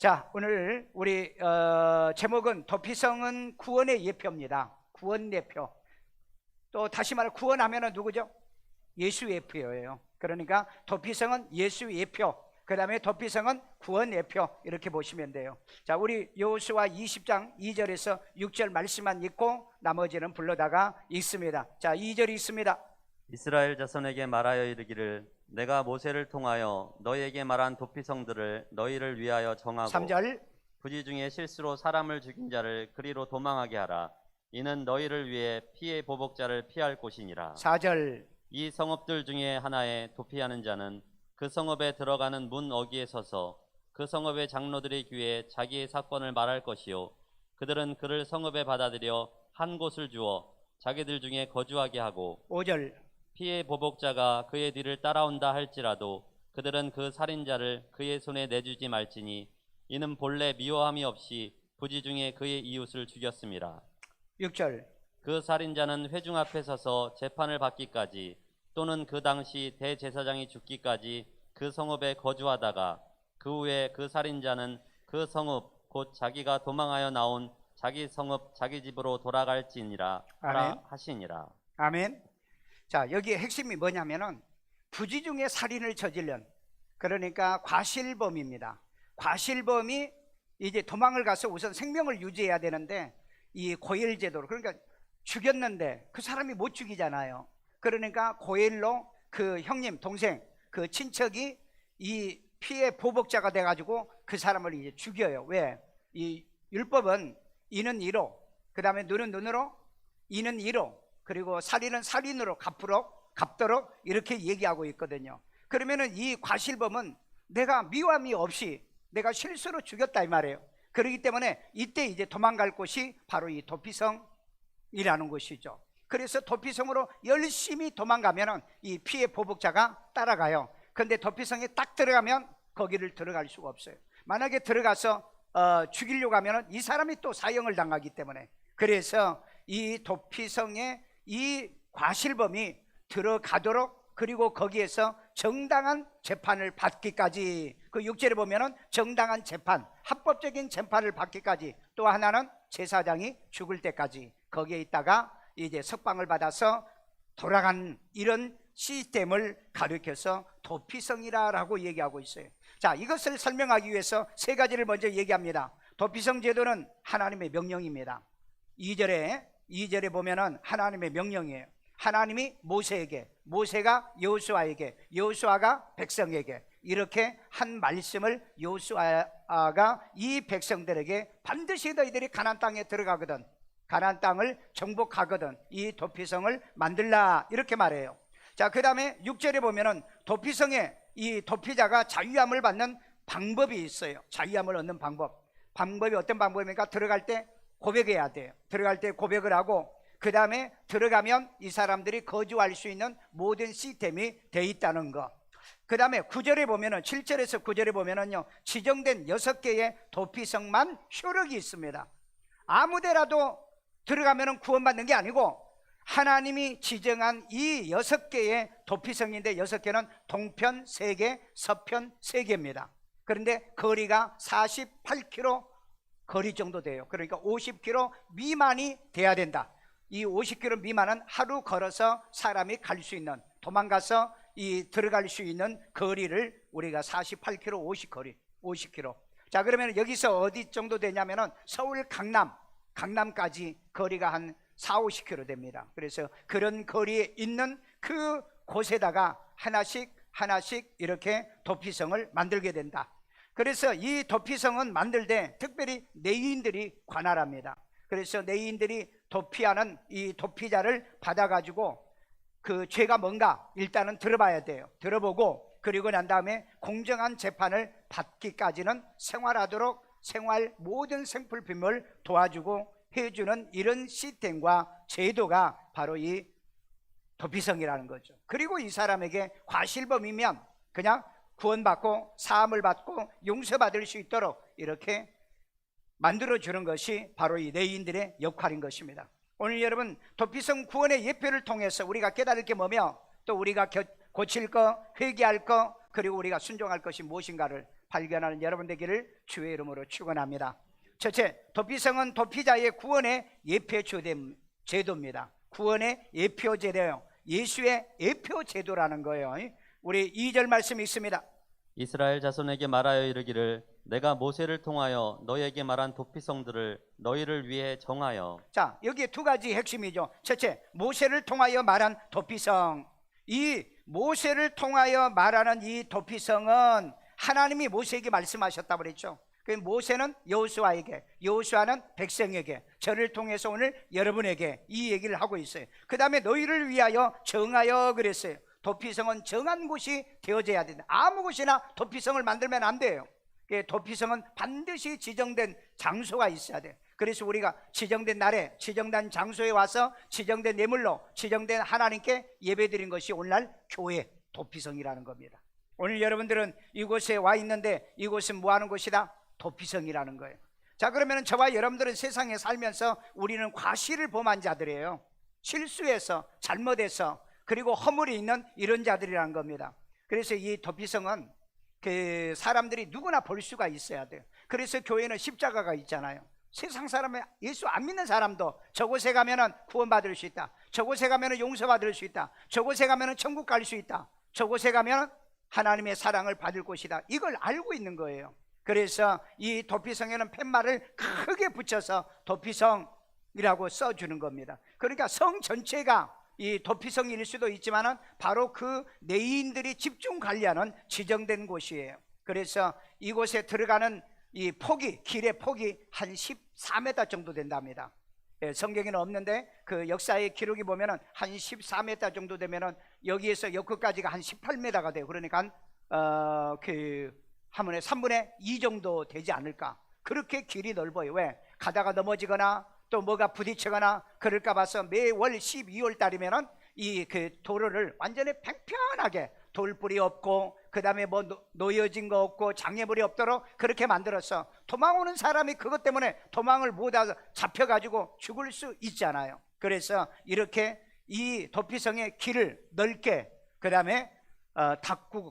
자, 오늘 우리 제목은 도피성은 구원의 예표입니다. 구원 예표. 또 다시 말해 구원하면은 누구죠? 예수 예표예요. 그러니까 도피성은 예수 예표, 그 다음에 도피성은 구원 예표, 이렇게 보시면 돼요. 자, 우리 여호수아 20장 2절에서 6절 말씀만 읽고 나머지는 불러다가 읽습니다. 자, 2절이 있습니다. 이스라엘 자손에게 말하여 이르기를 내가 모세를 통하여 너희에게 말한 도피성들을 너희를 위하여 정하고 3절 부지 중에 실수로 사람을 죽인 자를 그리로 도망하게 하라. 이는 너희를 위해 피의 보복자를 피할 곳이니라. 4절 이 성읍들 중에 하나에 도피하는 자는 그 성읍에 들어가는 문 어귀에 서서 그 성읍의 장로들의 귀에 자기의 사건을 말할 것이요 그들은 그를 성읍에 받아들여 한 곳을 주어 자기들 중에 거주하게 하고 5절 피의 보복자가 그의 뒤를 따라온다 할지라도 그들은 그 살인자를 그의 손에 내주지 말지니 이는 본래 미워함이 없이 부지 중에 그의 이웃을 죽였음이라. 6절 그 살인자는 회중 앞에 서서 재판을 받기까지 또는 그 당시 대제사장이 죽기까지 그 성읍에 거주하다가 그 후에 그 살인자는 그 성읍 곧 자기가 도망하여 나온 자기 성읍 자기 집으로 돌아갈지니라 하라 하시니라. 아멘. 자, 여기에 핵심이 뭐냐면은 부지 중에 살인을 저지른, 그러니까 과실범입니다. 과실범이 이제 도망을 가서 우선 생명을 유지해야 되는데 이 고일제도로, 그러니까 죽였는데 그 사람이 못 죽이잖아요. 그러니까 고일로 그 형님, 동생, 그 친척이 이 피해 보복자가 돼가지고 그 사람을 이제 죽여요. 왜? 이 율법은 이는 이로, 그 다음에 눈은 눈으로, 이는 이로, 그리고 살인은 살인으로 갚도록 이렇게 얘기하고 있거든요. 그러면은 이 과실범은 내가 미워함이 없이 내가 실수로 죽였다 이 말이에요. 그렇기 때문에 이때 이제 도망갈 곳이 바로 이 도피성이라는 곳이죠. 그래서 도피성으로 열심히 도망가면은 이 피해 보복자가 따라가요. 그런데 도피성에 딱 들어가면 거기를 들어갈 수가 없어요. 만약에 들어가서 죽이려고 하면은 이 사람이 또 사형을 당하기 때문에, 그래서 이 도피성에 이 과실범이 들어가도록, 그리고 거기에서 정당한 재판을 받기까지, 그 6절에 보면은 정당한 재판, 합법적인 재판을 받기까지, 또 하나는 제사장이 죽을 때까지 거기에 있다가 이제 석방을 받아서 돌아간 이런 시스템을 가리켜서 도피성이라고 얘기하고 있어요. 자, 이것을 설명하기 위해서 세 가지를 먼저 얘기합니다. 도피성 제도는 하나님의 명령입니다. 2절에 보면은 하나님의 명령이에요. 하나님이 모세에게, 모세가 여호수아에게, 여호수아가 백성에게 이렇게 한 말씀을 여호수아가 이 백성들에게 반드시 너희들이 가나안 땅에 들어가거든, 가나안 땅을 정복하거든 이 도피성을 만들라 이렇게 말해요. 자, 그 다음에 6절에 보면은 도피성에 이 도피자가 자유함을 받는 방법이 있어요. 자유함을 얻는 방법이 어떤 방법입니까? 들어갈 때 고백해야 돼요. 들어갈 때 고백을 하고, 그 다음에 들어가면 이 사람들이 거주할 수 있는 모든 시스템이 돼 있다는 거. 그 다음에 9절에 보면은, 7절에서 9절에 보면은요, 지정된 6개의 도피성만 효력이 있습니다. 아무데라도 들어가면은 구원받는 게 아니고 하나님이 지정한 이 6개의 도피성인데, 6개는 동편 3개, 서편 3개입니다. 그런데 거리가 48km 거리 정도 돼요. 그러니까 50km 미만이 돼야 된다. 이 50km 미만은 하루 걸어서 사람이 갈 수 있는, 도망가서 이 들어갈 수 있는 거리를 우리가 48km, 50km. 자, 그러면 여기서 어디 정도 되냐면은 서울 강남까지 거리가 한 40-50km 됩니다. 그래서 그런 거리에 있는 그 곳에다가 하나씩 이렇게 도피성을 만들게 된다. 그래서 이 도피성은 만들 때 특별히 내인들이 관할합니다. 그래서 내인들이 도피하는 이 도피자를 받아가지고 그 죄가 뭔가 일단은 들어봐야 돼요. 들어보고, 그리고 난 다음에 공정한 재판을 받기까지는 생활하도록 모든 생필품을 도와주고 해주는 이런 시스템과 제도가 바로 이 도피성이라는 거죠. 그리고 이 사람에게 과실범이면 그냥 구원받고 사함을 받고 용서받을 수 있도록 이렇게 만들어주는 것이 바로 이 레위인들의 역할인 것입니다. 오늘 여러분, 도피성 구원의 예표를 통해서 우리가 깨달을 게 뭐며, 또 우리가 고칠 거, 회개할 거, 그리고 우리가 순종할 것이 무엇인가를 발견하는 여러분 되기를 주의 이름으로 축원합니다. 첫째, 도피성은 도피자의 구원의 예표 제도입니다. 구원의 예표 제도예요. 예수의 예표 제도라는 거예요. 우리 2절 말씀이 있습니다. 이스라엘 자손에게 말하여 이르기를 내가 모세를 통하여 너희에게 말한 도피성들을 너희를 위해 정하여. 자, 여기에 두 가지 핵심이죠. 첫째, 모세를 통하여 말한 도피성. 이 모세를 통하여 말하는 이 도피성은 하나님이 모세에게 말씀하셨다고 그랬죠. 그 모세는 여호수아에게, 여호수아는 백성에게, 저를 통해서 오늘 여러분에게 이 얘기를 하고 있어요. 그 다음에 너희를 위하여 정하여 그랬어요. 도피성은 정한 곳이 되어져야 된다. 아무 곳이나 도피성을 만들면 안 돼요. 도피성은 반드시 지정된 장소가 있어야 돼요. 그래서 우리가 지정된 날에 지정된 장소에 와서 지정된 예물로 지정된 하나님께 예배드린 것이 오늘날 교회 도피성이라는 겁니다. 오늘 여러분들은 이곳에 와 있는데 이곳은 뭐 하는 곳이다? 도피성이라는 거예요. 자, 그러면 저와 여러분들은 세상에 살면서 우리는 과실을 범한 자들이에요. 실수해서 잘못해서 그리고 허물이 있는 이런 자들이라는 겁니다. 그래서 이 도피성은 그 사람들이 누구나 볼 수가 있어야 돼요. 그래서 교회는 십자가가 있잖아요. 세상 사람에 예수 안 믿는 사람도 저곳에 가면은 구원받을 수 있다. 저곳에 가면은 용서받을 수 있다. 저곳에 가면은 천국 갈 수 있다. 저곳에 가면은 하나님의 사랑을 받을 곳이다. 이걸 알고 있는 거예요. 그래서 이 도피성에는 팻말을 크게 붙여서 도피성이라고 써주는 겁니다. 그러니까 성 전체가 이 도피성일 수도 있지만은 바로 그 내인들이 집중 관리하는 지정된 곳이에요. 그래서 이곳에 들어가는 이 폭이, 길의 폭이 한 14m 정도 된답니다. 성경에는 없는데 그 역사의 기록이 보면은 한 14m 정도 되면은 여기에서 여기까지가 한 18m가 돼요. 그러니까 그 하면에 3분의 2 정도 되지 않을까. 그렇게 길이 넓어요. 왜? 가다가 넘어지거나 또 뭐가 부딪히거나 그럴까 봐서 매월 12월 달이면은 이 그 도로를 완전히 평평하게 돌불이 없고 그 다음에 뭐 놓여진 거 없고 장애물이 없도록 그렇게 만들어서 도망오는 사람이 그것 때문에 도망을 못하고 잡혀가지고 죽을 수 있잖아요. 그래서 이렇게 이 도피성의 길을 넓게 그 다음에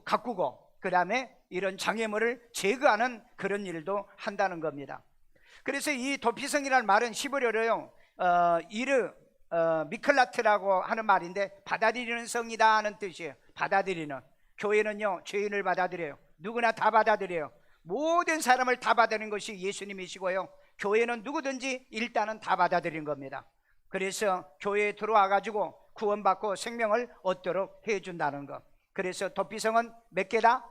가꾸고 그 다음에 이런 장애물을 제거하는 그런 일도 한다는 겁니다. 그래서 이 도피성이라는 말은 히브리어로요 미클라트라고 하는 말인데 받아들이는 성이다 하는 뜻이에요. 받아들이는. 교회는요 죄인을 받아들여요. 누구나 다 받아들여요. 모든 사람을 다 받아들이는 것이 예수님이시고요, 교회는 누구든지 일단은 다 받아들이는 겁니다. 그래서 교회에 들어와 가지고 구원받고 생명을 얻도록 해준다는 것. 그래서 도피성은 몇 개다?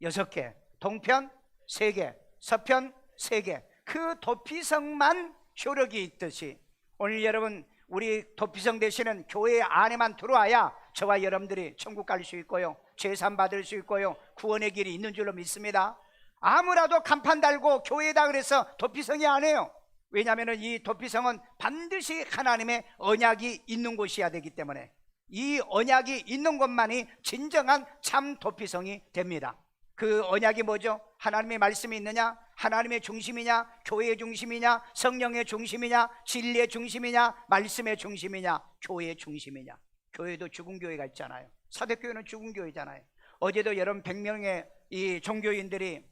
6개. 동편 3개, 서편 3개. 그 도피성만 효력이 있듯이 오늘 여러분 우리 도피성 되시는 교회 안에만 들어와야 저와 여러분들이 천국 갈 수 있고요, 죄산 받을 수 있고요, 구원의 길이 있는 줄로 믿습니다. 아무라도 간판 달고 교회다 그래서 도피성이 아니에요. 왜냐하면 이 도피성은 반드시 하나님의 언약이 있는 곳이어야 되기 때문에 이 언약이 있는 곳만이 진정한 참 도피성이 됩니다. 그 언약이 뭐죠? 하나님의 말씀이 있느냐? 하나님의 중심이냐? 교회의 중심이냐? 성령의 중심이냐? 진리의 중심이냐? 말씀의 중심이냐? 교회의 중심이냐? 교회도 죽은 교회가 있잖아요. 사대교회는 죽은 교회잖아요. 어제도 여러분 100명의 이 종교인들이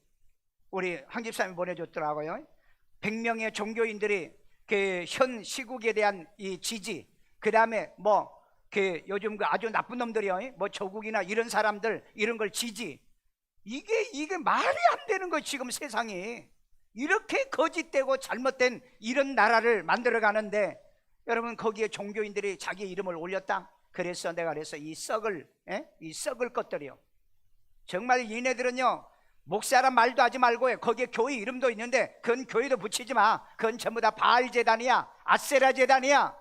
우리 한 집사님이 보내줬더라고요. 100명의 종교인들이 그 현 시국에 대한 이 지지, 그 다음에 뭐 그 요즘 그 아주 나쁜 놈들이요, 뭐 조국이나 이런 사람들 이런 걸 지지. 이게 말이 안 되는 거예요. 지금 세상이 이렇게 거짓되고 잘못된 이런 나라를 만들어 가는데 여러분 거기에 종교인들이 자기 이름을 올렸다. 그래서 내가 그래서 이 썩을 것들이요, 정말 얘네들은요 목사란 말도 하지 말고 거기에 교회 이름도 있는데 그건 교회도 붙이지 마. 그건 전부 다 바알 제단이야, 아세라 제단이야.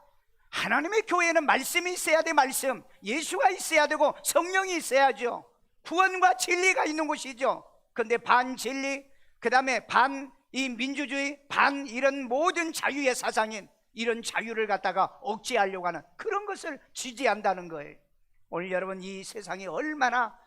하나님의 교회는 말씀이 있어야 돼. 말씀, 예수가 있어야 되고 성령이 있어야죠. 구원과 진리가 있는 곳이죠. 그런데 반진리, 그 다음에 반 이 민주주의, 반 이런 모든 자유의 사상인 이런 자유를 갖다가 억제하려고 하는 그런 것을 지지한다는 거예요. 오늘 여러분 이 세상이 얼마나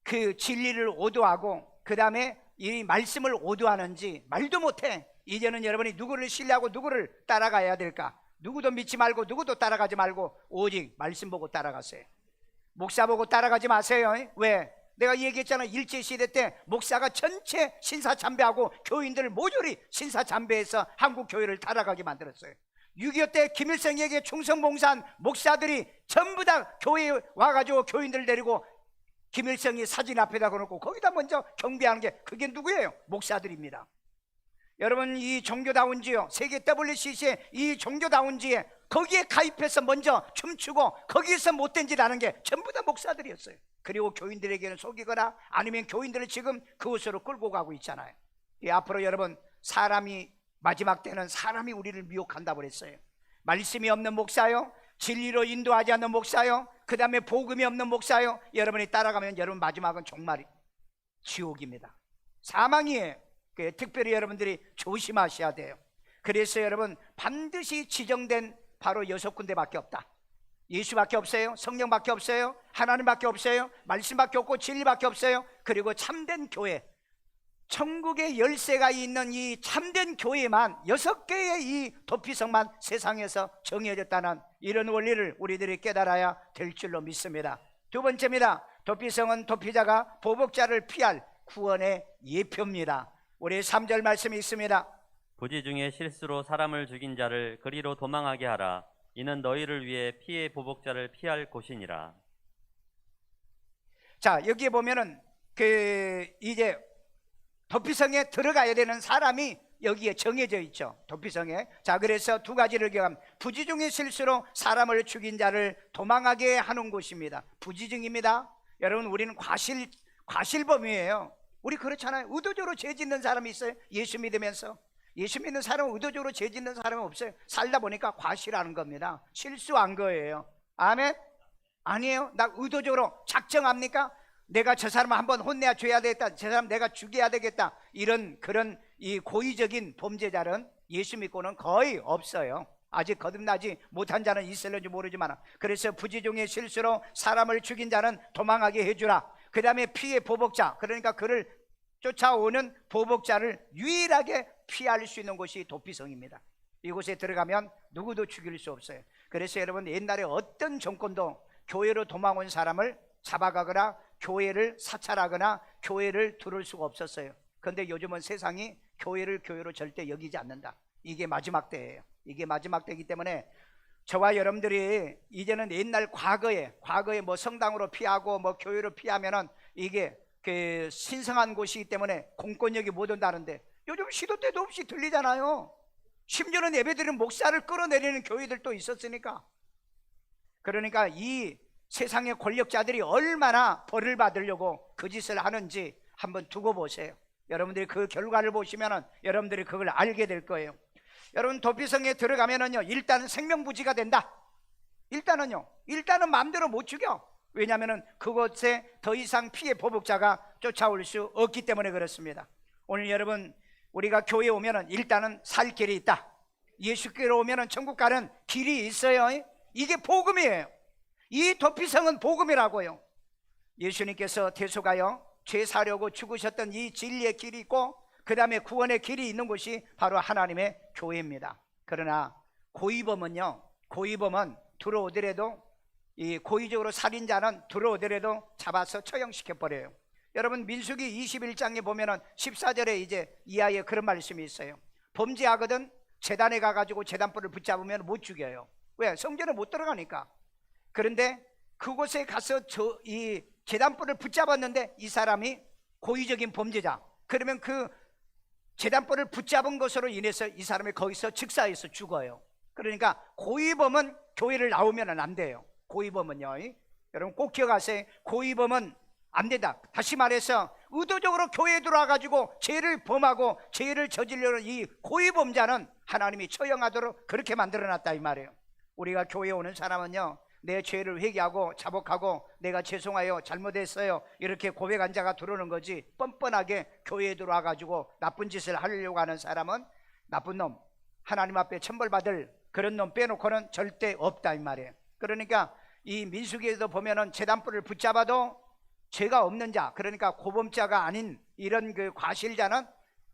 그 진리를 오도하고 그 다음에 이 말씀을 오도하는지 말도 못해. 이제는 여러분이 누구를 신뢰하고 누구를 따라가야 될까? 누구도 믿지 말고 누구도 따라가지 말고 오직 말씀 보고 따라가세요. 목사 보고 따라가지 마세요. 왜? 내가 얘기했잖아. 일제시대 때 목사가 전체 신사참배하고 교인들을 모조리 신사참배해서 한국 교회를 타락하게 만들었어요. 6.25 때 김일성에게 충성봉사한 목사들이 전부 다 교회에 와가지고 교인들 데리고 김일성이 사진 앞에다 걸어놓고 거기다 먼저 경배하는 게 그게 누구예요? 목사들입니다. 여러분, 이 종교다운지요, 세계 WCC의 이 종교다운지에 거기에 가입해서 먼저 춤추고 거기에서 못된 짓 하는 게 전부 다 목사들이었어요. 그리고 교인들에게는 속이거나 아니면 교인들을 지금 그곳으로 끌고 가고 있잖아요. 앞으로 여러분, 사람이 마지막 때는 사람이 우리를 미혹한다고 그랬어요. 말씀이 없는 목사요, 진리로 인도하지 않는 목사요, 그 다음에 복음이 없는 목사요, 여러분이 따라가면 여러분 마지막은 정말 지옥입니다. 사망이에요. 특별히 여러분들이 조심하셔야 돼요. 그래서 여러분, 반드시 지정된 바로 6군데밖에 없다. 예수밖에 없어요. 성령밖에 없어요. 하나님밖에 없어요. 말씀밖에 없고 진리밖에 없어요. 그리고 참된 교회, 천국의 열쇠가 있는 이 참된 교회만 6개의 이 도피성만 세상에서 정해졌다는 이런 원리를 우리들이 깨달아야 될 줄로 믿습니다. 두 번째입니다. 도피성은 도피자가 보복자를 피할 구원의 예표입니다. 우리 3절 말씀이 있습니다. 부지 중에 실수로 사람을 죽인 자를 그리로 도망하게 하라. 이는 너희를 위해 피해 보복자를 피할 곳이니라. 자, 여기에 보면은 이제 도피성에 들어가야 되는 사람이 여기에 정해져 있죠. 도피성에. 자, 그래서 두 가지를 기억하면 부지 중에 실수로 사람을 죽인 자를 도망하게 하는 곳입니다. 부지 중입니다. 여러분, 우리는 과실범이에요. 우리 그렇잖아요. 의도적으로 죄 짓는 사람이 있어요. 예수 믿으면서. 예수 믿는 사람은 의도적으로 죄 짓는 사람은 없어요. 살다 보니까 과실하는 겁니다. 실수한 거예요. 아멘? 아니에요. 나 의도적으로 작정합니까? 내가 저 사람을 한번 혼내야 줘야 되겠다, 저 사람 내가 죽여야 되겠다, 이런 그런 이 고의적인 범죄자는 예수 믿고는 거의 없어요. 아직 거듭나지 못한 자는 있을는지 모르지만, 그래서 부지 중에 실수로 사람을 죽인 자는 도망하게 해주라. 그 다음에 피해 보복자, 그러니까 그를 쫓아오는 보복자를 유일하게 피할 수 있는 곳이 도피성입니다. 이곳에 들어가면 누구도 죽일 수 없어요. 그래서 여러분, 옛날에 어떤 정권도 교회로 도망온 사람을 잡아가거나 교회를 사찰하거나 교회를 두를 수가 없었어요. 그런데 요즘은 세상이 교회를 교회로 절대 여기지 않는다. 이게 마지막 때예요. 이게 마지막 때이기 때문에 저와 여러분들이 이제는 옛날 과거에 뭐 성당으로 피하고 뭐 교회로 피하면은 이게 그 신성한 곳이기 때문에 공권력이 못 온다는데, 요즘 시도 때도 없이 들리잖아요. 심지어는 예배드리는 목사를 끌어내리는 교회들도 있었으니까. 그러니까 이 세상의 권력자들이 얼마나 벌을 받으려고 그 짓을 하는지 한번 두고 보세요. 여러분들이 그 결과를 보시면은 여러분들이 그걸 알게 될 거예요. 여러분, 도피성에 들어가면은요, 일단은 생명부지가 된다. 일단은 마음대로 못 죽여. 왜냐하면은 그곳에 더 이상 피해 보복자가 쫓아올 수 없기 때문에 그렇습니다. 오늘 여러분, 우리가 교회에 오면은 일단은 살 길이 있다. 예수께로 오면은 천국 가는 길이 있어요. 이게 복음이에요. 이 도피성은 복음이라고요. 예수님께서 대속하여 죄 사려고 죽으셨던 이 진리의 길이 있고, 그 다음에 구원의 길이 있는 곳이 바로 하나님의 교회입니다. 그러나 고의범은 들어오더라도, 이 고의적으로 살인자는 들어오더라도 잡아서 처형시켜버려요. 여러분, 민수기 21장에 보면은 14절에 이제 이하에 그런 말씀이 있어요. 범죄하거든 제단에 가가지고 제단불을 붙잡으면 못 죽여요. 왜? 성전에 못 들어가니까. 그런데 그곳에 가서 이 제단불을 붙잡았는데 이 사람이 고의적인 범죄자, 그러면 그 제단불을 붙잡은 것으로 인해서 이 사람이 거기서 즉사해서 죽어요. 그러니까 고의범은 교회를 나오면 안 돼요. 고의범은요, 여러분 꼭 기억하세요. 고의범은 안 된다. 다시 말해서 의도적으로 교회에 들어와가지고 죄를 범하고 죄를 저지르는 이 고의범자는 하나님이 처형하도록 그렇게 만들어놨다 이 말이에요. 우리가 교회에 오는 사람은요, 내 죄를 회개하고 자복하고 내가 죄송해요, 잘못했어요, 이렇게 고백한 자가 들어오는 거지, 뻔뻔하게 교회에 들어와가지고 나쁜 짓을 하려고 하는 사람은 나쁜 놈, 하나님 앞에 천벌받을 그런 놈 빼놓고는 절대 없다 이 말이에요. 그러니까 이 민수기에도 보면은 제단불을 붙잡아도 죄가 없는 자, 그러니까 고범자가 아닌 이런 그 과실자는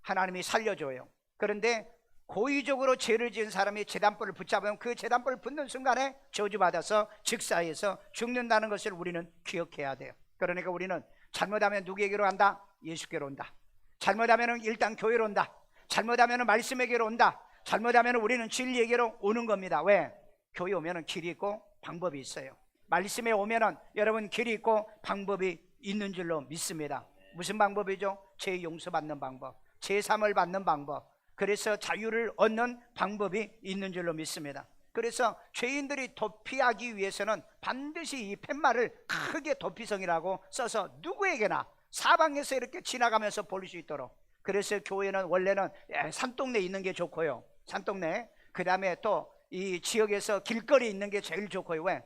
하나님이 살려줘요. 그런데 고의적으로 죄를 지은 사람이 제단불을 붙잡으면 그 제단불을 붙는 순간에 저주받아서 즉사해서 죽는다는 것을 우리는 기억해야 돼요. 그러니까 우리는 잘못하면 누구에게로 간다? 예수께로 온다. 잘못하면 일단 교회로 온다. 잘못하면 말씀에게로 온다. 잘못하면 우리는 진리에게로 오는 겁니다. 왜? 교회 오면 길이 있고 방법이 있어요. 말씀에 오면 여러분 길이 있고 방법이 있는 줄로 믿습니다. 무슨 방법이죠? 죄 용서받는 방법, 제삼을 받는 방법, 그래서 자유를 얻는 방법이 있는 줄로 믿습니다. 그래서 죄인들이 도피하기 위해서는 반드시 이 팻말을 크게 도피성이라고 써서 누구에게나 사방에서 이렇게 지나가면서 볼 수 있도록. 그래서 교회는 원래는 산동네에 있는 게 좋고요, 산동네. 그 다음에 또 이 지역에서 길거리에 있는 게 제일 좋고요. 왜?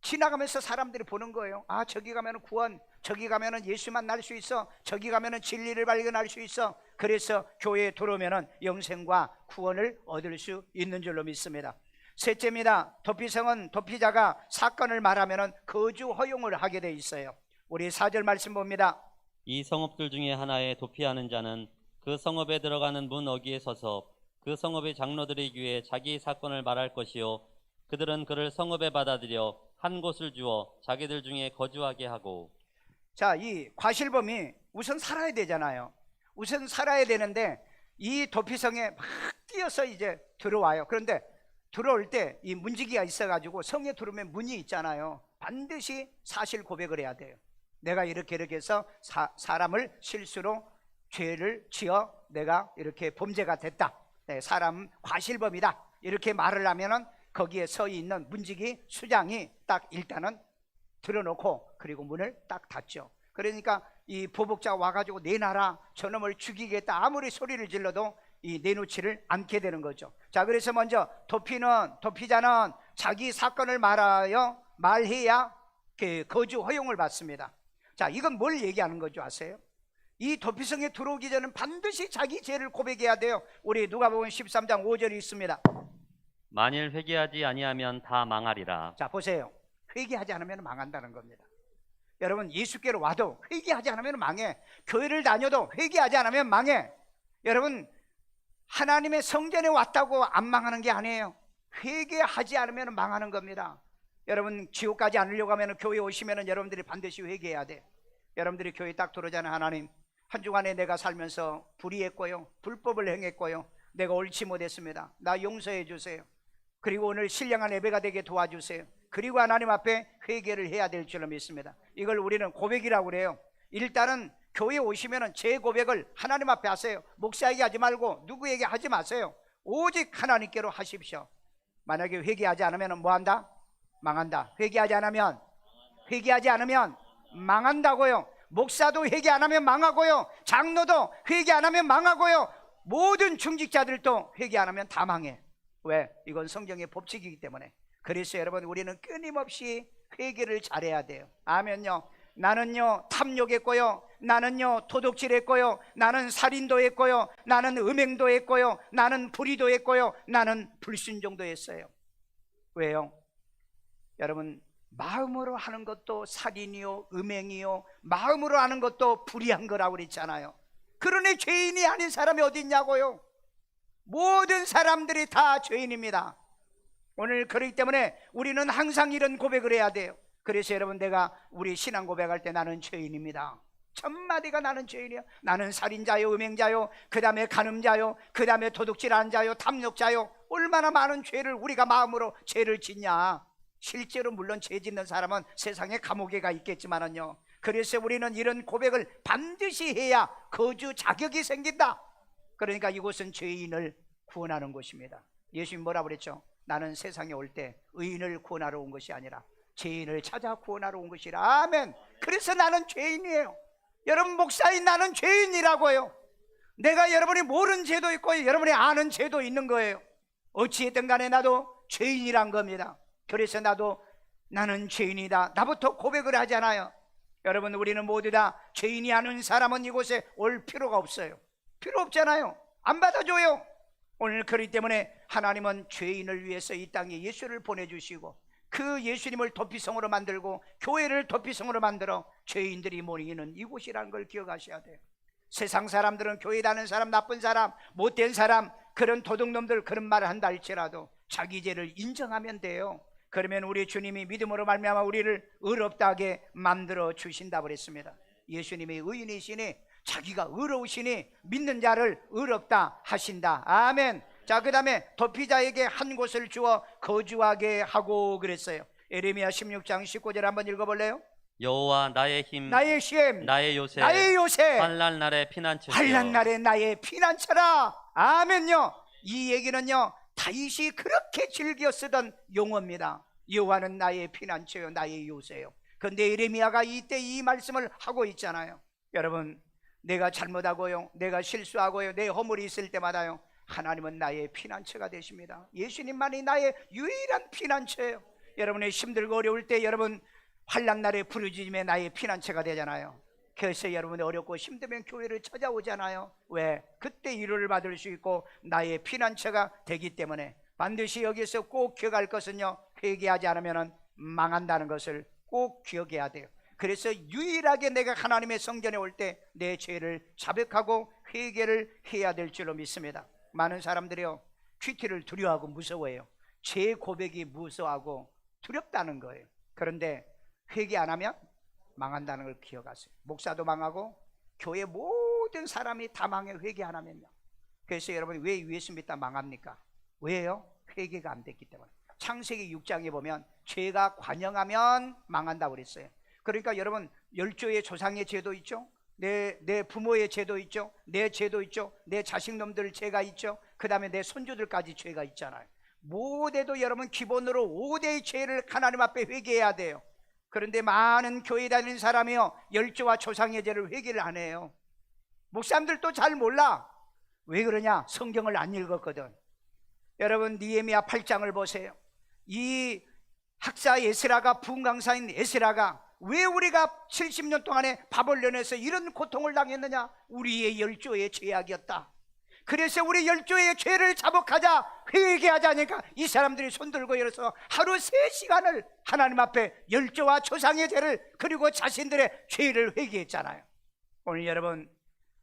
지나가면서 사람들이 보는 거예요. 아, 저기 가면 구원, 저기 가면 예수 만날 수 있어, 저기 가면 진리를 발견할 수 있어. 그래서 교회에 들어오면 영생과 구원을 얻을 수 있는 줄로 믿습니다. 셋째입니다. 도피성은 도피자가 사건을 말하면 거주 허용을 하게 돼 있어요. 우리 4절 말씀 봅니다. 이 성읍들 중에 하나에 도피하는 자는 그 성읍에 들어가는 문 어귀에 서서 그 성읍의 장로들의 귀에 자기 사건을 말할 것이요 그들은 그를 성읍에 받아들여 한 곳을 주어 자기들 중에 거주하게 하고. 자, 이 과실범이 우선 살아야 되잖아요. 우선 살아야 되는데 이 도피성에 막 뛰어서 이제 들어와요. 그런데 들어올 때 이 문지기가 있어가지고 성에 들어오면 문이 있잖아요. 반드시 사실 고백을 해야 돼요. 내가 이렇게 해서 사람을 실수로 죄를 지어 내가 이렇게 범죄가 됐다. 네, 사람 과실범이다. 이렇게 말을 하면은 거기에 서 있는 문지기 수장이 딱 일단은 들어놓고 그리고 문을 딱 닫죠. 그러니까 이 보복자가 와가지고 내놔라, 저놈을 죽이겠다, 아무리 소리를 질러도 이 내놓지를 않게 되는 거죠. 자, 그래서 먼저 도피자는 자기 사건을 말해야 그 거주 허용을 받습니다. 자, 이건 뭘 얘기하는 거죠 아세요? 이 도피성에 들어오기 전에 반드시 자기 죄를 고백해야 돼요. 우리 누가복음 13장 5절이 있습니다. 만일 회개하지 아니하면 다 망하리라. 자, 보세요. 회개하지 않으면 망한다는 겁니다. 여러분, 예수께로 와도 회개하지 않으면 망해. 교회를 다녀도 회개하지 않으면 망해. 여러분, 하나님의 성전에 왔다고 안 망하는 게 아니에요. 회개하지 않으면 망하는 겁니다. 여러분, 지옥 가지 않으려고 하면 교회에 오시면 여러분들이 반드시 회개해야 돼. 여러분들이 교회 딱 들어오잖아요. 하나님, 한 주간에 내가 살면서 불의했고요, 불법을 행했고요, 내가 옳지 못했습니다. 나 용서해 주세요. 그리고 오늘 신령한 예배가 되게 도와주세요. 그리고 하나님 앞에 회개를 해야 될 줄로 믿습니다. 이걸 우리는 고백이라고 그래요. 일단은 교회에 오시면 제 고백을 하나님 앞에 하세요. 목사에게 하지 말고 누구에게 하지 마세요. 오직 하나님께로 하십시오. 만약에 회개하지 않으면 뭐한다? 망한다. 회개하지 않으면 망한다고요. 목사도 회개 안 하면 망하고요, 장로도 회개 안 하면 망하고요, 모든 중직자들도 회개 안 하면 다 망해. 왜? 이건 성경의 법칙이기 때문에. 그래서 여러분, 우리는 끊임없이 회개를 잘해야 돼요. 아멘요. 나는요 탐욕했고요, 나는요 도둑질했고요, 나는 살인도 했고요, 나는 음행도 했고요, 나는 불의도 했고요, 나는 불순종도 했어요. 왜요? 여러분, 마음으로 하는 것도 살인이요, 음행이요, 마음으로 하는 것도 불의한 거라고 그랬잖아요. 그러니 죄인이 아닌 사람이 어디 있냐고요. 모든 사람들이 다 죄인입니다. 오늘 그렇기 때문에 우리는 항상 이런 고백을 해야 돼요. 그래서 여러분, 내가 우리 신앙 고백할 때 나는 죄인입니다. 첫마디가 나는 죄인이야. 나는 살인자요, 음행자요, 그 다음에 간음자요, 그 다음에 도둑질하는 자요, 탐욕자요. 얼마나 많은 죄를 우리가 마음으로 죄를 짓냐. 실제로 물론 죄 짓는 사람은 세상에 감옥에 가 있겠지만은요, 그래서 우리는 이런 고백을 반드시 해야 거주 자격이 생긴다. 그러니까 이곳은 죄인을 구원하는 곳입니다. 예수님 뭐라 그랬죠? 나는 세상에 올 때 의인을 구원하러 온 것이 아니라 죄인을 찾아 구원하러 온 것이라. 아멘. 그래서 나는 죄인이에요. 여러분, 목사인 나는 죄인이라고요. 내가 여러분이 모르는 죄도 있고 여러분이 아는 죄도 있는 거예요. 어찌했든 간에 나도 죄인이란 겁니다. 그래서 나는 죄인이다, 나부터 고백을 하잖아요. 여러분, 우리는 모두 다 죄인이 아닌 사람은 이곳에 올 필요가 없어요. 필요 없잖아요. 안 받아줘요. 오늘 그렇기 때문에 하나님은 죄인을 위해서 이 땅에 예수를 보내주시고 그 예수님을 도피성으로 만들고 교회를 도피성으로 만들어 죄인들이 모이는 이곳이라는 걸 기억하셔야 돼요. 세상 사람들은 교회 다니는 사람, 나쁜 사람, 못된 사람, 그런 도둑놈들 그런 말을 한다 할지라도 자기 죄를 인정하면 돼요. 그러면 우리 주님이 믿음으로 말미암아 우리를 의롭다게 만들어 주신다고 그랬습니다. 예수님이 의인이시니 자기가 의로우시니 믿는 자를 의롭다 하신다. 아멘. 자, 그 다음에 도피자에게 한 곳을 주어 거주하게 하고 그랬어요. 에레미야 16장 19절 한번 읽어볼래요? 여호와 나의 힘, 나의 쉼, 나의 요새, 나의 요새, 환난 날의 피난처, 환난 날에 나의 피난처라. 아멘요. 이 얘기는요, 다윗이 그렇게 즐겨 쓰던 용어입니다. 여호와는 나의 피난처요, 나의 요새요. 그런데 에레미야가 이때 이 말씀을 하고 있잖아요. 여러분, 내가 잘못하고요, 내가 실수하고요, 내 허물이 있을 때마다요, 하나님은 나의 피난처가 되십니다. 예수님만이 나의 유일한 피난처예요. 여러분의 힘들고 어려울 때 여러분 환난 날에 부르짖음에 나의 피난처가 되잖아요. 그래서 여러분이 어렵고 힘들면 교회를 찾아오잖아요. 왜? 그때 위로를 받을 수 있고 나의 피난처가 되기 때문에 반드시 여기서 꼭 기억할 것은요, 회개하지 않으면 망한다는 것을 꼭 기억해야 돼요. 그래서 유일하게 내가 하나님의 성전에 올 때 내 죄를 자백하고 회개를 해야 될 줄로 믿습니다. 많은 사람들이요, 퀴티를 두려워하고 무서워해요. 죄 고백이 무서워하고 두렵다는 거예요. 그런데 회개 안 하면 망한다는 걸 기억하세요. 목사도 망하고 교회 모든 사람이 다 망해, 회개 안 하면요. 그래서 여러분이 왜 예수 믿다 망합니까? 왜요? 회개가 안 됐기 때문에. 창세기 6장에 보면 죄가 관영하면 망한다고 그랬어요. 그러니까 여러분, 열조의 조상의 죄도 있죠, 내 부모의 죄도 있죠, 내 죄도 있죠, 내 자식놈들 죄가 있죠, 그 다음에 내 손주들까지 죄가 있잖아요. 모두도 여러분 기본으로 5대의 죄를 하나님 앞에 회개해야 돼요. 그런데 많은 교회 다니는 사람이요, 열조와 조상의 죄를 회개를 안 해요. 목사님들도 잘 몰라. 왜 그러냐? 성경을 안 읽었거든. 여러분, 느헤미야 8장을 보세요. 이 학사 에스라가, 부흥강사인 에스라가 왜 우리가 70년 동안에 바벨론에서 이런 고통을 당했느냐? 우리의 열조의 죄악이었다. 그래서 우리 열조의 죄를 자복하자, 회개하자니까 이 사람들이 손들고 일어서 하루 3시간을 하나님 앞에 열조와 조상의 죄를, 그리고 자신들의 죄를 회개했잖아요. 오늘 여러분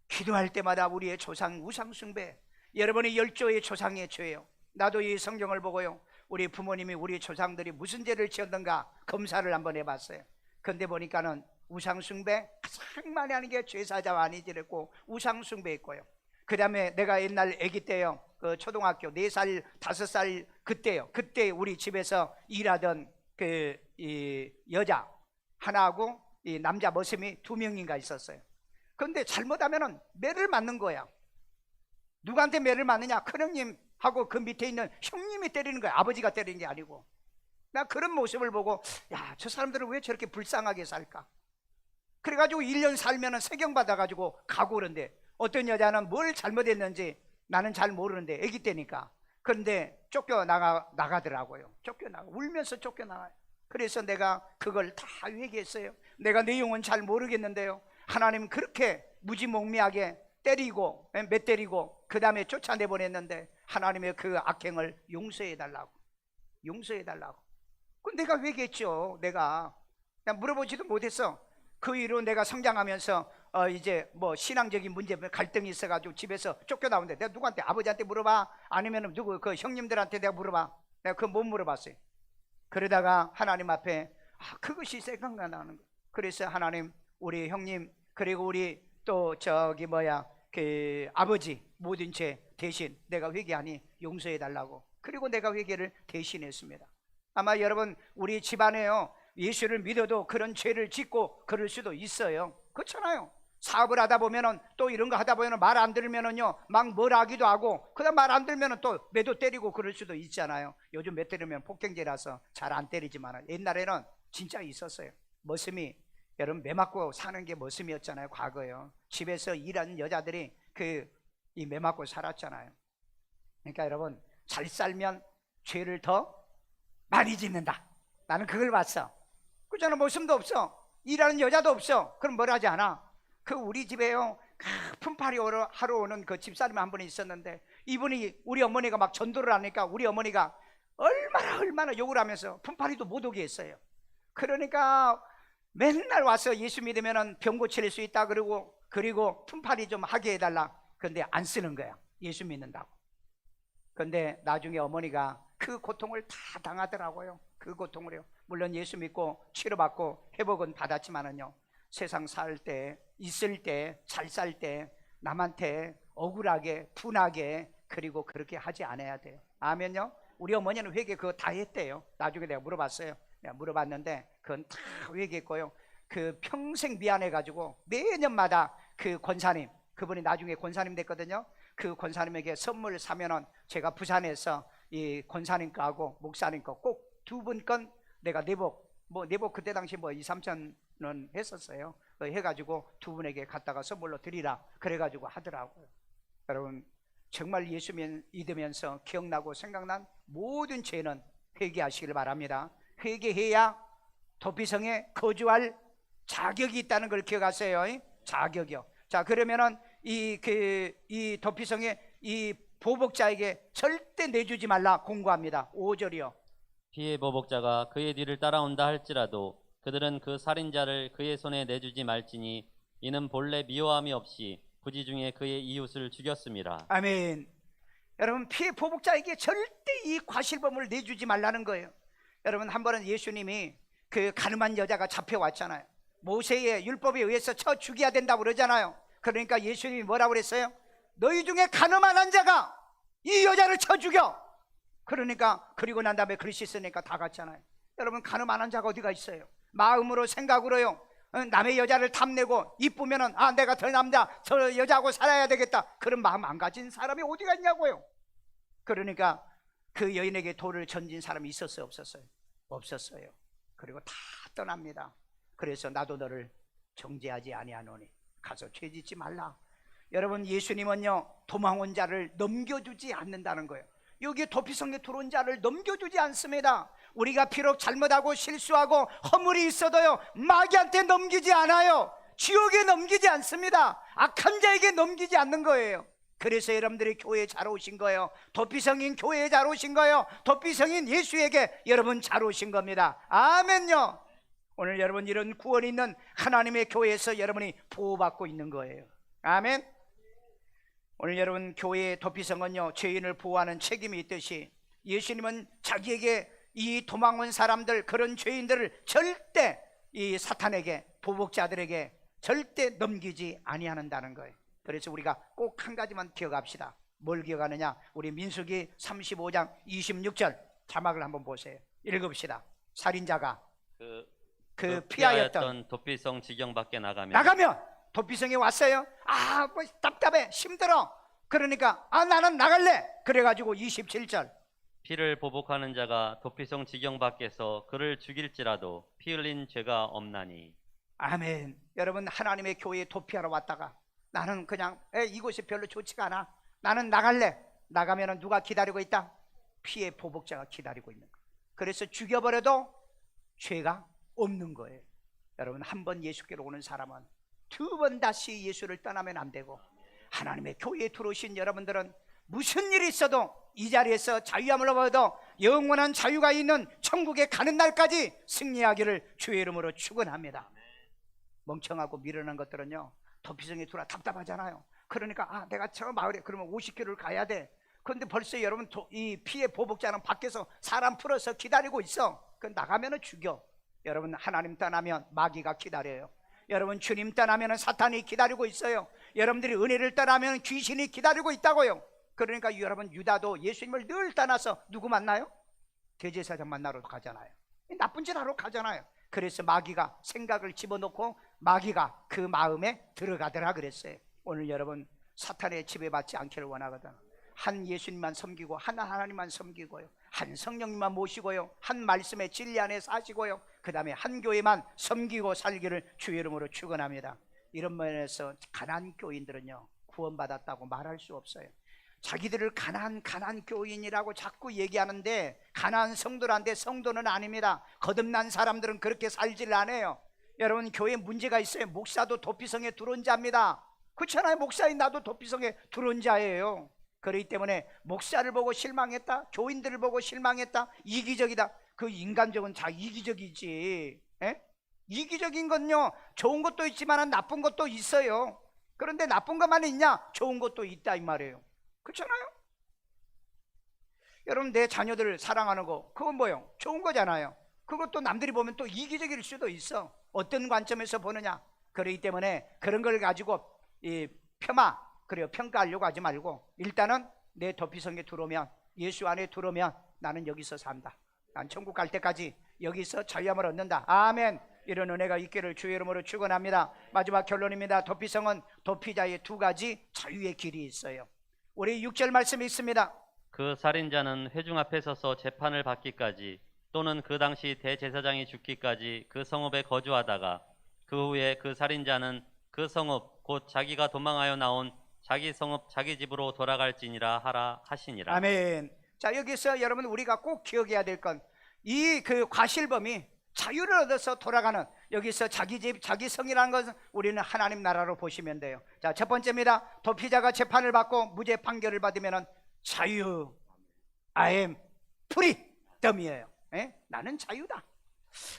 기도할 때마다 우리의 조상 우상 숭배, 여러분의 열조의 조상의 죄예요. 나도 이 성경을 보고요, 우리 부모님이 우리 조상들이 무슨 죄를 지었는가 검사를 한번 해봤어요. 근데 보니까는 우상 숭배 가장 많이 하는 게 제사장 아니지랬고 우상 숭배했고요. 그 다음에 내가 옛날 아기 때요, 그 초등학교 4살 5살 그때요, 그때 우리 집에서 일하던 이 여자 하나하고 이 남자 머슴이 2명인가 있었어요. 그런데 잘못하면은 매를 맞는 거야. 누구한테 매를 맞느냐? 큰형님하고 그 밑에 있는 형님이 때리는 거야. 아버지가 때리는 게 아니고. 나 그런 모습을 보고, 야, 저 사람들은 왜 저렇게 불쌍하게 살까? 그래가지고 1년 살면은 세경 받아가지고 가고 그런데, 어떤 여자는 뭘 잘못했는지 나는 잘 모르는데 아기 때니까, 그런데 나가더라고요. 울면서 쫓겨나가요. 그래서 내가 그걸 다 회개했어요. 내가 내용은 잘 모르겠는데요, 하나님 그렇게 무지몽매하게 때리고 맷때리고 그 다음에 쫓아내보냈는데 하나님의 그 악행을 용서해달라고. 그 내가 회개했죠. 내가 그냥 물어보지도 못했어. 그 이후로 내가 성장하면서 이제 뭐 신앙적인 문제, 갈등이 있어가지고 집에서 쫓겨나오는데 내가 누구한테, 아버지한테 물어봐, 아니면 누구 그 형님들한테 내가 물어봐. 내가 그거 못 물어봤어요. 그러다가 하나님 앞에 그것이 생각나는 거예요. 그래서 하나님, 우리 형님 그리고 우리 또 그 아버지 모든 죄 대신 내가 회개하니 용서해달라고. 그리고 내가 회개를 대신했습니다. 아마 여러분 우리 집안에요, 예수를 믿어도 그런 죄를 짓고 그럴 수도 있어요. 그렇잖아요. 사업을 하다 보면은, 또 이런 거 하다 보면은 말 안 들으면은요 막 뭘 하기도 하고, 그다음 말 안 들으면은 또 매도 때리고 그럴 수도 있잖아요. 요즘 매 때리면 폭행죄라서 잘 안 때리지만 옛날에는 진짜 있었어요. 머슴이, 여러분 매 맞고 사는 게 머슴이었잖아요. 과거요. 집에서 일하는 여자들이 이 매 맞고 살았잖아요. 그러니까 여러분, 잘 살면 죄를 더 많이 짓는다. 나는 그걸 봤어. 그잖아. 머슴도 없어, 일하는 여자도 없어. 그럼 뭘 하지 않아? 우리 집에요, 품팔이 하러 오는 그 집사람이 한 분이 있었는데, 이분이 우리 어머니가 막 전도를 하니까 우리 어머니가 얼마나 욕을 하면서 품팔이도 못 오게 했어요. 그러니까 맨날 와서 예수 믿으면 병 고칠 수 있다 그리고 품팔이 좀 하게 해달라. 근데 안 쓰는 거야, 예수 믿는다고. 근데 나중에 어머니가 그 고통을 다 당하더라고요. 그 고통을요. 물론 예수 믿고 치료받고 회복은 받았지만은요, 세상 살 때, 있을 때, 잘 살 때 남한테 억울하게, 분하게, 그리고 그렇게 하지 않아야 돼요. 아멘요? 우리 어머니는 회개 그거 다 했대요. 나중에 내가 물어봤어요. 내가 물어봤는데 그건 다 회개했고요. 그 평생 미안해가지고 매년마다 그 권사님, 그분이 나중에 권사님 됐거든요. 그 권사님에게 선물 사면은 제가 부산에서 이 권사님 거하고 목사님 거 꼭 두 분 건 내가 내복, 뭐 내복 그때 당시 뭐 2, 3천 원 했었어요. 해가지고 두 분에게 갖다가 선물로 드리라 그래가지고 하더라고요. 여러분 정말 예수 믿으면서 기억나고 생각난 모든 죄는 회개하시길 바랍니다. 회개해야 도피성에 거주할 자격이 있다는 걸 기억하세요. 자격이요. 자, 그러면은 이 도피성에 이 보복자에게 절대 내주지 말라 공고합니다. 5절이요. 피해 보복자가 그의 뒤를 따라온다 할지라도 그들은 그 살인자를 그의 손에 내주지 말지니 이는 본래 미워함이 없이 부지 중에 그의 이웃을 죽였습니다. 아멘. 여러분 피해 보복자에게 절대 이 과실범을 내주지 말라는 거예요. 여러분 한 번은 예수님이 그 가늠한 여자가 잡혀왔잖아요. 모세의 율법에 의해서 쳐 죽여야 된다고 그러잖아요. 그러니까 예수님이 뭐라고 그랬어요? 너희 중에 가늠한 한 자가 이 여자를 쳐 죽여. 그러니까 그리고 난 다음에 글씨 쓰니까 다 갔잖아요. 여러분 가늠한 한 자가 어디가 있어요? 마음으로 생각으로요 남의 여자를 탐내고 이쁘면은 아 내가 저 여자하고 살아야 되겠다 그런 마음 안 가진 사람이 어디가 있냐고요. 그러니까 그 여인에게 돌을 던진 사람이 있었어요 없었어요? 없었어요. 그리고 다 떠납니다. 그래서 나도 너를 정죄하지 아니하노니 가서 죄짓지 말라. 여러분 예수님은요 도망온 자를 넘겨주지 않는다는 거예요. 여기 도피성에 들어온 자를 넘겨주지 않습니다. 우리가 비록 잘못하고 실수하고 허물이 있어도요 마귀한테 넘기지 않아요. 지옥에 넘기지 않습니다. 악한 자에게 넘기지 않는 거예요. 그래서 여러분들이 교회에 잘 오신 거예요. 도피성인 교회에 잘 오신 거예요. 도피성인 예수에게 여러분 잘 오신 겁니다. 아멘요. 오늘 여러분 이런 구원이 있는 하나님의 교회에서 여러분이 보호받고 있는 거예요. 아멘. 오늘 여러분 교회의 도피성은요 죄인을 보호하는 책임이 있듯이 예수님은 자기에게 이 도망온 사람들 그런 죄인들을 절대 이 사탄에게 보복자들에게 절대 넘기지 아니한다는 거예요. 그래서 우리가 꼭 한 가지만 기억합시다. 뭘 기억하느냐? 우리 민수기 35장 26절 자막을 한번 보세요. 읽읍시다. 살인자가 그 피하였던 도피성 지경 밖에 나가면 도피성에 왔어요. 아, 뭐 답답해, 힘들어. 그러니까 아 나는 나갈래. 그래가지고 27절 피를 보복하는 자가 도피성 지경 밖에서 그를 죽일지라도 피 흘린 죄가 없나니. 아멘. 여러분 하나님의 교회에 도피하러 왔다가 나는 그냥 이곳이 별로 좋지가 않아. 나는 나갈래. 나가면은 누가 기다리고 있다? 피의 보복자가 기다리고 있는 거예요. 그래서 죽여버려도 죄가 없는 거예요. 여러분 한 번 예수께로 오는 사람은 두 번 다시 예수를 떠나면 안 되고 하나님의 교회에 들어오신 여러분들은 무슨 일이 있어도 이 자리에서 자유함을 얻어도 영원한 자유가 있는 천국에 가는 날까지 승리하기를 주의 이름으로 축원합니다. 멍청하고 미련한 것들은요 도피성에 들어와 답답하잖아요. 그러니까 아 내가 저 마을에 그러면 50km를 가야 돼. 그런데 벌써 여러분 이 피해 보복자는 밖에서 사람 풀어서 기다리고 있어. 그 나가면은 죽여. 여러분 하나님 떠나면 마귀가 기다려요. 여러분 주님 떠나면 사탄이 기다리고 있어요. 여러분들이 은혜를 떠나면 귀신이 기다리고 있다고요. 그러니까 여러분 유다도 예수님을 늘 떠나서 누구 만나요? 대제사장 만나러 가잖아요. 나쁜 짓 하러 가잖아요. 그래서 마귀가 생각을 집어넣고 마귀가 그 마음에 들어가더라 그랬어요. 오늘 여러분 사탄의 지배받지 않기를 원하거든. 한 예수님만 섬기고 한 하나님만 섬기고요 한 성령님만 모시고요 한 말씀의 진리 안에 사시고요 그 다음에 한 교회만 섬기고 살기를 주의 이름으로 축원합니다. 이런 면에서 가난한 교인들은요 구원받았다고 말할 수 없어요. 자기들을 가난한 교인이라고 자꾸 얘기하는데 가난한 성도란데 성도는 아닙니다. 거듭난 사람들은 그렇게 살질 않아요. 여러분 교회에 문제가 있어요. 목사도 도피성에 들어온 자입니다. 그렇잖아요. 목사인 나도 도피성에 들어온 자예요. 그렇기 때문에 목사를 보고 실망했다, 교인들을 보고 실망했다, 이기적이다. 그 인간적은 다 이기적이지. 에? 이기적인 건요 좋은 것도 있지만 나쁜 것도 있어요. 그런데 나쁜 것만 있냐? 좋은 것도 있다 이 말이에요. 그렇잖아요. 여러분 내 자녀들을 사랑하는 거 그건 뭐예요? 좋은 거잖아요. 그것도 남들이 보면 또 이기적일 수도 있어. 어떤 관점에서 보느냐? 그렇기 때문에 그런 걸 가지고 폄하 그래요 평가하려고 하지 말고 일단은 내 도피성에 들어오면 예수 안에 들어오면 나는 여기서 산다. 난 천국 갈 때까지 여기서 자유함을 얻는다. 아멘. 이런 은혜가 있기를 주의 이름으로 축원합니다. 마지막 결론입니다. 도피성은 도피자의 두 가지 자유의 길이 있어요. 우리 6절 말씀이 있습니다. 그 살인자는 회중 앞에 서서 재판을 받기까지 또는 그 당시 대제사장이 죽기까지 그 성읍에 거주하다가 그 후에 그 살인자는 그 성읍 곧 자기가 도망하여 나온 자기 성읍 자기 집으로 돌아갈지니라 하라 하시니라. 아멘. 자, 여기서 여러분 우리가 꼭 기억해야 될 건 이 그 과실범이 자유를 얻어서 돌아가는 여기서 자기 집 자기 성이라는 것은 우리는 하나님 나라로 보시면 돼요. 자, 첫 번째입니다. 도피자가 재판을 받고 무죄 판결을 받으면 자유, I am freedom이에요. 나는 자유다.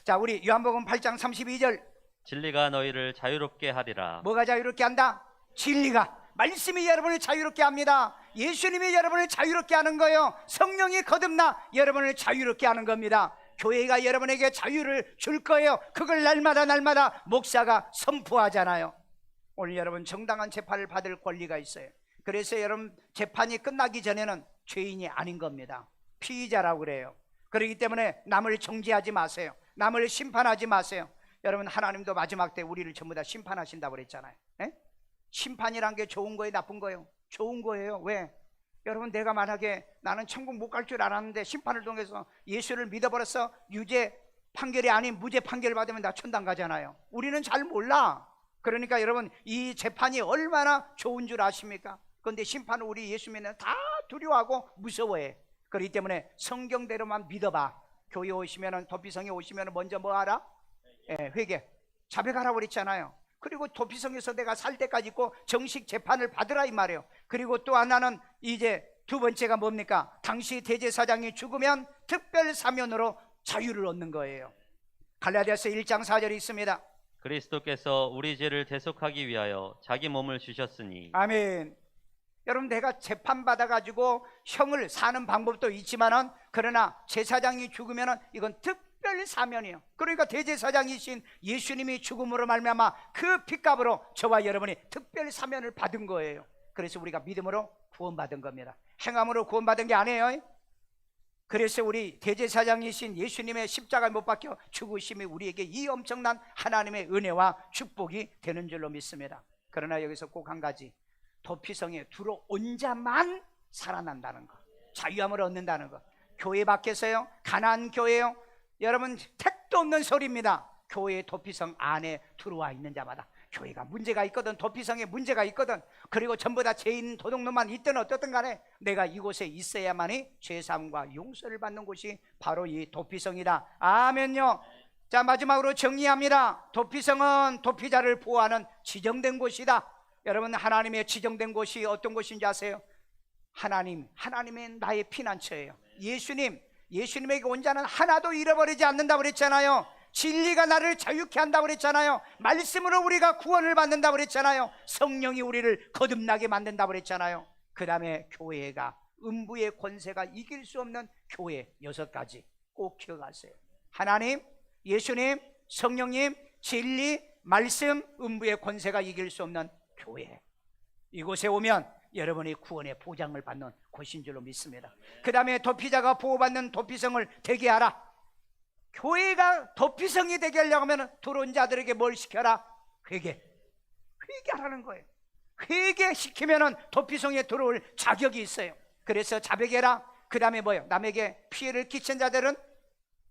자, 우리 요한복음 8장 32절. 진리가 너희를 자유롭게 하리라. 뭐가 자유롭게 한다? 진리가. 말씀이 여러분을 자유롭게 합니다. 예수님이 여러분을 자유롭게 하는 거예요. 성령이 거듭나 여러분을 자유롭게 하는 겁니다. 교회가 여러분에게 자유를 줄 거예요. 그걸 날마다 목사가 선포하잖아요. 오늘 여러분 정당한 재판을 받을 권리가 있어요. 그래서 여러분 재판이 끝나기 전에는 죄인이 아닌 겁니다. 피의자라고 그래요. 그렇기 때문에 남을 정죄하지 마세요. 남을 심판하지 마세요. 여러분 하나님도 마지막 때 우리를 전부 다 심판하신다고 그랬잖아요. 심판이란 게 좋은 거예요, 나쁜 거예요? 좋은 거예요. 왜? 여러분 내가 만약에 나는 천국 못 갈 줄 알았는데 심판을 통해서 예수를 믿어버려서 유죄 판결이 아닌 무죄 판결을 받으면 나 천당 가잖아요. 우리는 잘 몰라. 그러니까 여러분 이 재판이 얼마나 좋은 줄 아십니까? 그런데 심판을 우리 예수 믿는 다 두려워하고 무서워해. 그렇기 때문에 성경대로만 믿어봐. 교회 오시면은 도피성에 오시면은 먼저 뭐 하라? 회개 자백하라고 그랬잖아요. 그리고 도피성에서 내가 살 때까지 있고 정식 재판을 받으라 이 말이에요. 그리고 또 하나는 이제 두 번째가 뭡니까? 당시 대제사장이 죽으면 특별 사면으로 자유를 얻는 거예요. 갈라디아서 1장 4절이 있습니다. 그리스도께서 우리 죄를 대속하기 위하여 자기 몸을 주셨으니. 아멘. 여러분 내가 재판받아가지고 형을 사는 방법도 있지만은 그러나 제사장이 죽으면은 이건 특별 사면이에요. 그러니까 대제사장이신 예수님이 죽음으로 말미암아 그 핏값으로 저와 여러분이 특별 사면을 받은 거예요. 그래서 우리가 믿음으로 구원받은 겁니다. 행함으로 구원받은 게 아니에요. 그래서 우리 대제사장이신 예수님의 십자가에 못 박혀 죽으심이 우리에게 이 엄청난 하나님의 은혜와 축복이 되는 줄로 믿습니다. 그러나 여기서 꼭 한 가지, 도피성에 들어온 자만 살아난다는 것, 자유함을 얻는다는 것. 교회 밖에서요, 가난한 교회요, 여러분 택도 없는 소리입니다. 교회 도피성 안에 들어와 있는 자마다 교회가 문제가 있거든, 도피성에 문제가 있거든, 그리고 전부 다 죄인 도둑놈만 있든 어떻든 간에 내가 이곳에 있어야만이 죄사함과 용서를 받는 곳이 바로 이 도피성이다. 아멘요. 자, 마지막으로 정리합니다. 도피성은 도피자를 보호하는 지정된 곳이다. 여러분 하나님의 지정된 곳이 어떤 곳인지 아세요? 하나님의 나의 피난처예요. 예수님에게 온 자는 하나도 잃어버리지 않는다고 그랬잖아요. 진리가 나를 자유케 한다고 그랬잖아요. 말씀으로 우리가 구원을 받는다고 그랬잖아요. 성령이 우리를 거듭나게 만든다고 그랬잖아요. 그 다음에 교회가 음부의 권세가 이길 수 없는 교회 6가지 꼭 기억하세요. 하나님, 예수님, 성령님, 진리, 말씀, 음부의 권세가 이길 수 없는 교회. 이곳에 오면 여러분이 구원의 보장을 받는 곳인 줄로 믿습니다. 그 다음에 도피자가 보호받는 도피성을 되게 하라. 교회가 도피성이 되게 하려고 하면 들어온 자들에게 뭘 시켜라? 회개하라는 거예요. 회개시키면 도피성에 들어올 자격이 있어요. 그래서 자백해라. 그 다음에 뭐예요? 남에게 피해를 끼친 자들은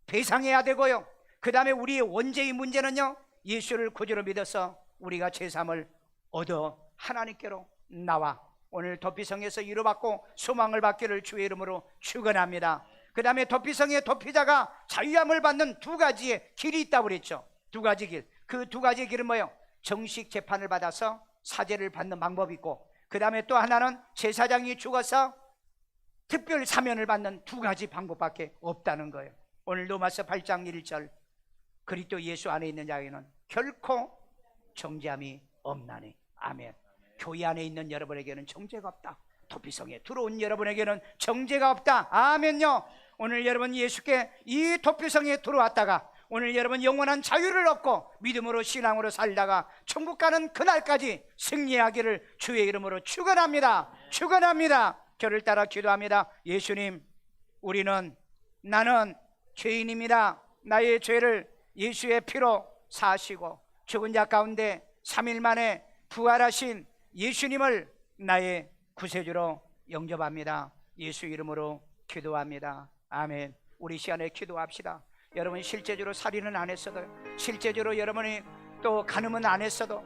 배상해야 되고요. 그 다음에 우리의 원죄의 문제는요, 예수를 구주로 믿어서 우리가 죄사함을 얻어 하나님께로 나와 오늘 도피성에서 위로받고 소망을 받기를 주의 이름으로 축원합니다. 그 다음에 도피성의 도피자가 자유함을 받는 2가지의 길이 있다고 그랬죠. 2가지 길. 그 2가지 길은 뭐예요? 정식 재판을 받아서 사죄를 받는 방법이 있고, 그 다음에 또 하나는 제사장이 죽어서 특별 사면을 받는 2가지 방법밖에 없다는 거예요. 오늘 로마서 8장 1절, 그리스도 예수 안에 있는 자에게는 결코 정죄함이 없나니. 아멘. 교회 안에 있는 여러분에게는 정죄가 없다. 도피성에 들어온 여러분에게는 정죄가 없다. 아멘요. 오늘 여러분 예수께 이 도피성에 들어왔다가 오늘 여러분 영원한 자유를 얻고 믿음으로 신앙으로 살다가 천국 가는 그날까지 승리하기를 주의 이름으로 축원합니다. 축원합니다. 저를 따라 기도합니다. 예수님, 나는 죄인입니다. 나의 죄를 예수의 피로 사하시고 죽은 자 가운데 3일 만에 부활하신 예수님을 나의 구세주로 영접합니다. 예수 이름으로 기도합니다. 아멘. 우리 시간에 기도합시다. 여러분 실제적으로 살인은 안 했어도, 실제적으로 여러분이 또 간음은 안 했어도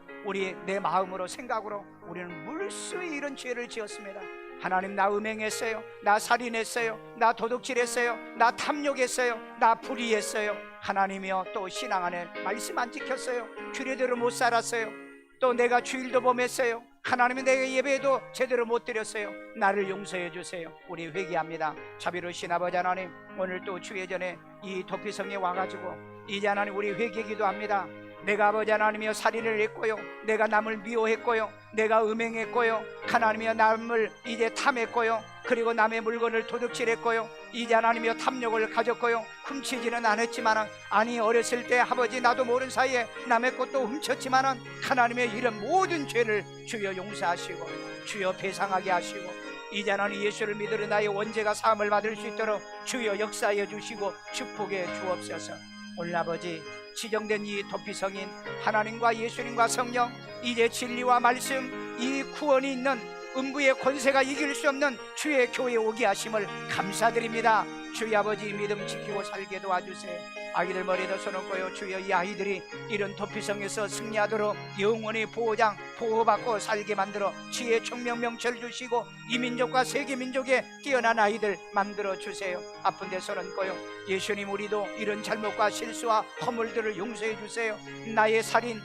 내 마음으로 생각으로 우리는 물수히 이런 죄를 지었습니다. 하나님, 나 음행했어요, 나 살인했어요, 나 도둑질했어요, 나 탐욕했어요, 나 불의했어요. 하나님이여, 또 신앙 안에 말씀 안 지켰어요, 규례대로 못 살았어요, 또 내가 주일도 범했어요. 하나님이 내가 예배도 제대로 못 드렸어요. 나를 용서해 주세요. 우리 회개합니다. 자비로우신 아버지 하나님, 오늘 또 주의 전에 이 도피성에 와가지고 이제 하나님 우리 회개 기도합니다. 내가 아버지 하나님이여 살인을 했고요, 내가 남을 미워했고요, 내가 음행했고요, 하나님이여 남을 이제 탐했고요, 그리고 남의 물건을 도둑질했고요, 이제 하나님이여 탐욕을 가졌고요, 훔치지는 않았지만은, 아니 어렸을 때 아버지 나도 모르는 사이에 남의 것도 훔쳤지만은 하나님의 이런 모든 죄를 주여 용서하시고 주여 배상하게 하시고 이제 하나님 예수를 믿으러 나의 원죄가 사함을 받을 수 있도록 주여 역사해 주시고 축복해 주옵소서. 오늘 아버지 지정된 이 도피성인 하나님과 예수님과 성령, 이제 진리와 말씀, 이 구원이 있는 음부의 권세가 이길 수 없는 주의 교회에 오게 하심을 감사드립니다. 주의 아버지 믿음 지키고 살게 도와주세요. 아이들 머리에다 손얹고요, 주여 이 아이들이 이런 도피성에서 승리하도록 영원히 보호받고 살게 만들어 지혜 총명 명철 주시고 이 민족과 세계 민족에 뛰어난 아이들 만들어 주세요. 아픈 데 손얹고요, 예수님, 우리도 이런 잘못과 실수와 허물들을 용서해 주세요. 나의 살인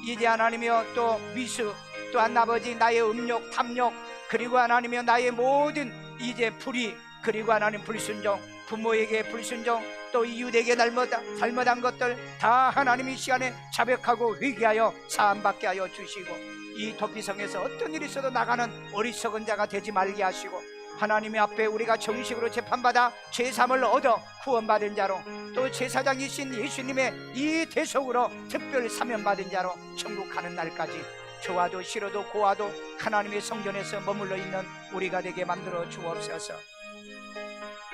이제 하나님이여 또 미수, 또한 아버지 나의 음욕 탐욕, 그리고 하나님이여 나의 모든 이제 불의, 그리고 하나님 불순종, 부모에게 불순종, 또 이웃에게 잘못한 것들 다 하나님 이 시간에 자백하고 회개하여 사함받게 하여 주시고 이 도피성에서 어떤 일이 있어도 나가는 어리석은 자가 되지 말게 하시고 하나님의 앞에 우리가 정식으로 재판받아 죄사함을 얻어 구원받은 자로, 또 제사장이신 예수님의 이 대속으로 특별 사면받은 자로 천국 가는 날까지 좋아도 싫어도 고와도 하나님의 성전에서 머물러 있는 우리가 되게 만들어 주옵소서.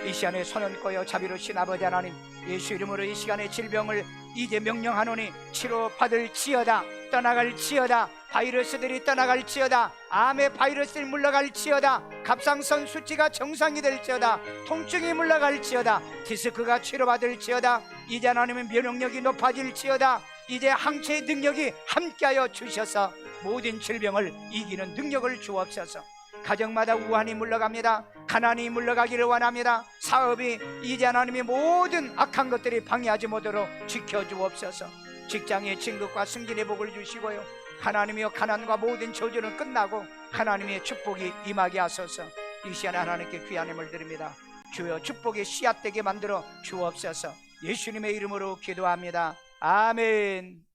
이 시간에 손얹고요, 자비로우신 아버지 하나님, 예수 이름으로 이 시간에 질병을 이제 명령하노니 치료받을지어다, 떠나갈지어다, 바이러스들이 떠나갈지어다, 암의 바이러스들이 물러갈지어다, 갑상선 수치가 정상이 될지어다, 통증이 물러갈지어다, 디스크가 치료받을지어다, 이제 하나님의 면역력이 높아질지어다, 이제 항체의 능력이 함께하여 주셔서 모든 질병을 이기는 능력을 주옵소서. 가정마다 우환이 물러갑니다. 가난이 물러가기를 원합니다. 사업이 이제 하나님의 모든 악한 것들이 방해하지 못하도록 지켜주옵소서. 직장의 진급과 승진의 복을 주시고요, 하나님이여 가난과 모든 저주는 끝나고 하나님의 축복이 임하게 하소서. 이 시간에 하나님께 귀한 힘을 드립니다. 주여 축복의 씨앗되게 만들어 주옵소서. 예수님의 이름으로 기도합니다. 아멘.